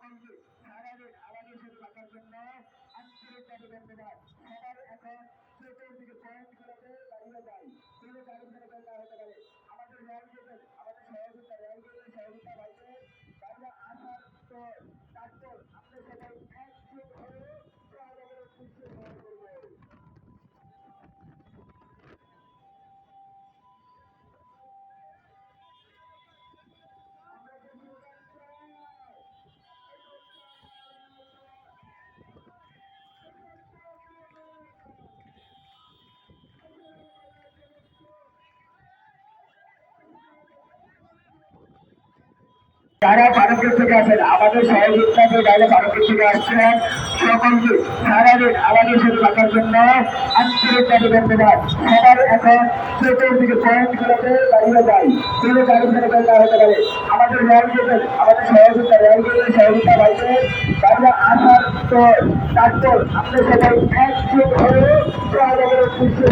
সকলকে সারাদিন আমাদের সাথে থাকার জন্য আন্তরিকভাবে ধন্যবাদ। সবার এখন চতুর্দিকে পয়েন্টগুলোতে দাঁড়িয়ে যায়, কোনো গাড়ি ফেরত না হতে পারে। আমাদের রেল গেটের আমাদের সহযোগিতা রেল গেটের সহযোগিতা বাইরে বাইরে আসার পর তারপর আমরা সবাই একজোট হয়ে শাহবাগের উদ্দেশ্যে গ্রহণ করবো। আমরা যে স্লোগান চাই যারা ভারতের থেকে আসেন আমাদের সহযোগিতাকে যারা ভারতের থেকে আসছেন সকলকে সারাদিন আমাদের সাথে থাকার জন্য আন্তরিকভাবে ধন্যবাদ। সবার এখন চতুর্দিকে পয়েন্টগুলোতে দাঁড়িয়ে যায়, কোনো গাড়ি ফেরত না হতে পারে। আমাদের রেল গেটের আমাদের সহযোগিতা রেল গেটের সহযোগিতা বাইরে বাইরে আসার পর তারপর আমরা সবাই একজোট হয়ে শাহবাগের উদ্দেশ্যে